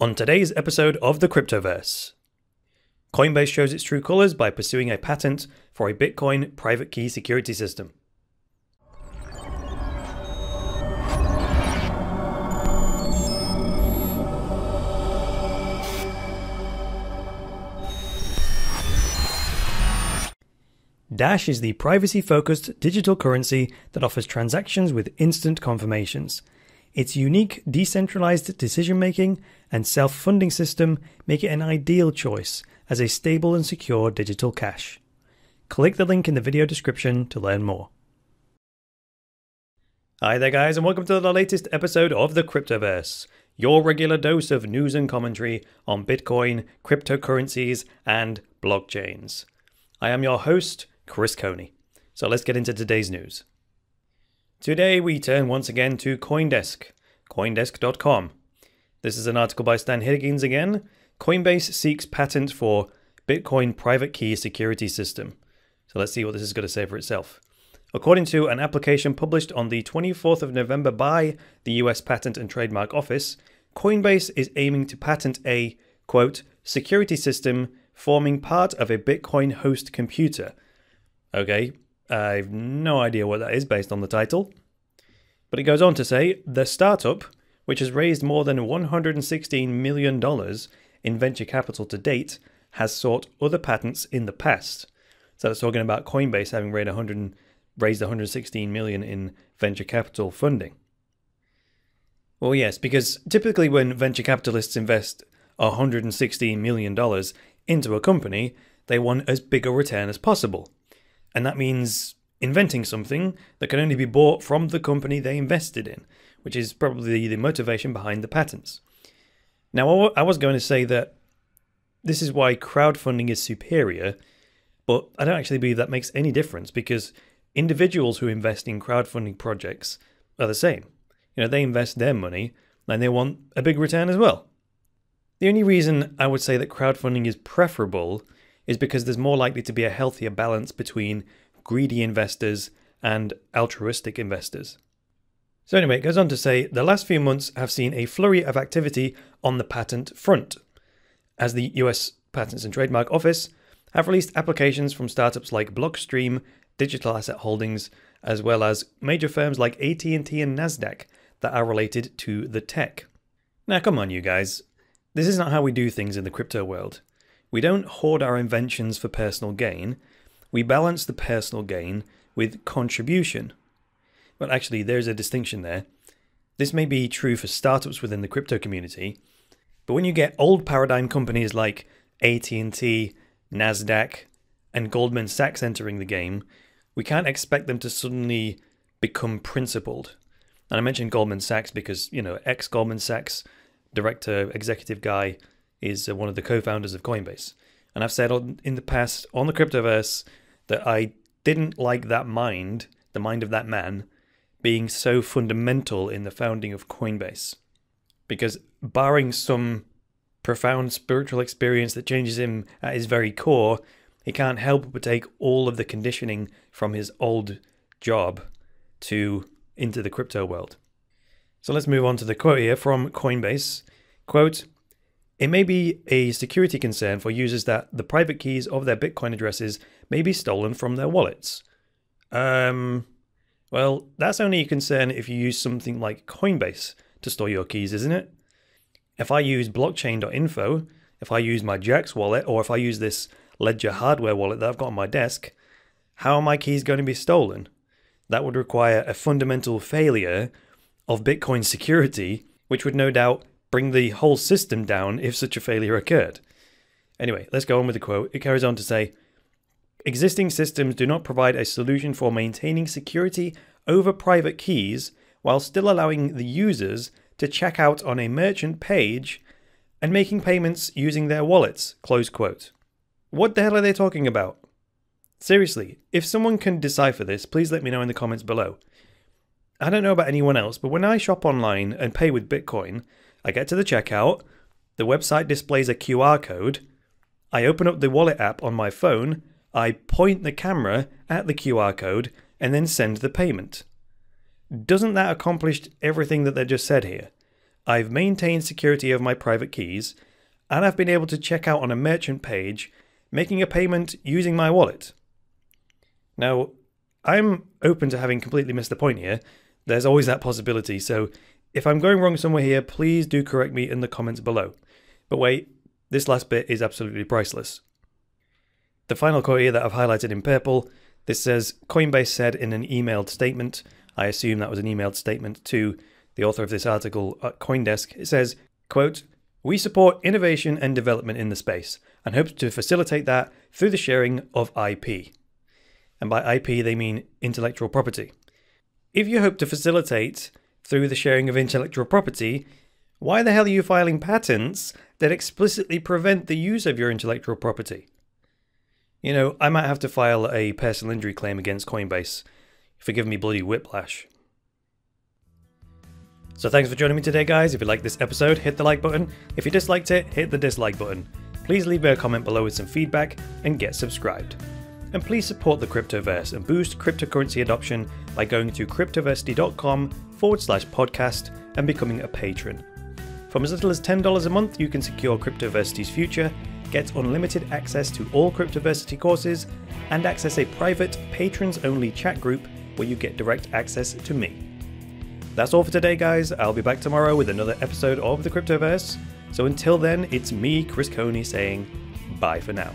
On today's episode of the Cryptoverse, Coinbase shows its true colors by pursuing a patent for a Bitcoin private key security system. Dash is the privacy-focused digital currency that offers transactions with instant confirmations. Its unique, decentralized decision-making and self-funding system make it an ideal choice as a stable and secure digital cash. Click the link in the video description to learn more. Hi there guys, and welcome to the latest episode of the Cryptoverse, your regular dose of news and commentary on Bitcoin, cryptocurrencies, and blockchains. I am your host, Chris Coney. So let's get into today's news. Today we turn once again to CoinDesk, coindesk.com. This is an article by Stan Higgins again. Coinbase seeks patent for Bitcoin private key security system. So let's see what this is going to say for itself. According to an application published on the 24th of November by the US Patent and Trademark Office, Coinbase is aiming to patent a, quote, security system forming part of a Bitcoin host computer. Okay, I have no idea what that is based on the title. But it goes on to say, the startup, which has raised more than $116 million in venture capital to date, has sought other patents in the past. So it's talking about Coinbase having raised $116 million in venture capital funding. Well, yes, because typically when venture capitalists invest $116 million into a company, they want as big a return as possible. And that means inventing something that can only be bought from the company they invested in, which is probably the motivation behind the patents. Now, I was going to say that this is why crowdfunding is superior, but I don't actually believe that makes any difference because individuals who invest in crowdfunding projects are the same. You know, they invest their money and they want a big return as well. The only reason I would say that crowdfunding is preferable is because there's more likely to be a healthier balance between greedy investors and altruistic investors. So anyway, it goes on to say, the last few months have seen a flurry of activity on the patent front, as the US Patents and Trademark Office have released applications from startups like Blockstream, Digital Asset Holdings, as well as major firms like AT&T and Nasdaq that are related to the tech. Now come on you guys, this is not how we do things in the crypto world. We don't hoard our inventions for personal gain. We balance the personal gain with contribution. But actually, there's a distinction there. This may be true for startups within the crypto community, but when you get old paradigm companies like AT&T, Nasdaq, and Goldman Sachs entering the game, we can't expect them to suddenly become principled. And I mentioned Goldman Sachs because, you know, ex-Goldman Sachs director, executive guy, is one of the co-founders of Coinbase. And I've said in the past on the Cryptoverse that I didn't like that mind, the mind of that man, being so fundamental in the founding of Coinbase. Because barring some profound spiritual experience that changes him at his very core, he can't help but take all of the conditioning from his old job into the crypto world. So let's move on to the quote here from Coinbase. Quote, it may be a security concern for users that the private keys of their Bitcoin addresses may be stolen from their wallets. Well, that's only a concern if you use something like Coinbase to store your keys, isn't it? If I use blockchain.info, if I use my Jax wallet, or if I use this Ledger hardware wallet that I've got on my desk, how are my keys going to be stolen? That would require a fundamental failure of Bitcoin security, which would no doubt bring the whole system down if such a failure occurred. Anyway, let's go on with the quote. It carries on to say, existing systems do not provide a solution for maintaining security over private keys while still allowing the users to check out on a merchant page and making payments using their wallets, close quote. What the hell are they talking about? Seriously, if someone can decipher this, please let me know in the comments below. I don't know about anyone else, but when I shop online and pay with Bitcoin, I get to the checkout, the website displays a QR code, I open up the wallet app on my phone, I point the camera at the QR code, and then send the payment. Doesn't that accomplish everything that they just said here? I've maintained security of my private keys, and I've been able to check out on a merchant page, making a payment using my wallet. Now, I'm open to having completely missed the point here. There's always that possibility, so if I'm going wrong somewhere here, please do correct me in the comments below. But wait, this last bit is absolutely priceless. The final quote here that I've highlighted in purple, this says, Coinbase said in an emailed statement, I assume that was an emailed statement to the author of this article at CoinDesk. It says, quote, "We support innovation and development in the space and hope to facilitate that through the sharing of IP." And by IP, they mean intellectual property. If you hope to facilitate through the sharing of intellectual property, why the hell are you filing patents that explicitly prevent the use of your intellectual property? You know, I might have to file a personal injury claim against Coinbase for giving me bloody whiplash. So thanks for joining me today, guys. If you liked this episode, hit the like button. If you disliked it, hit the dislike button. Please leave me a comment below with some feedback and get subscribed. And please support the Cryptoverse and boost cryptocurrency adoption by going to cryptoversity.com/podcast and becoming a patron. From as little as $10 a month, you can secure Cryptoversity's future, get unlimited access to all Cryptoversity courses, and access a private patrons-only chat group where you get direct access to me. That's all for today, guys. I'll be back tomorrow with another episode of the Cryptoverse. So until then, it's me, Chris Coney, saying bye for now.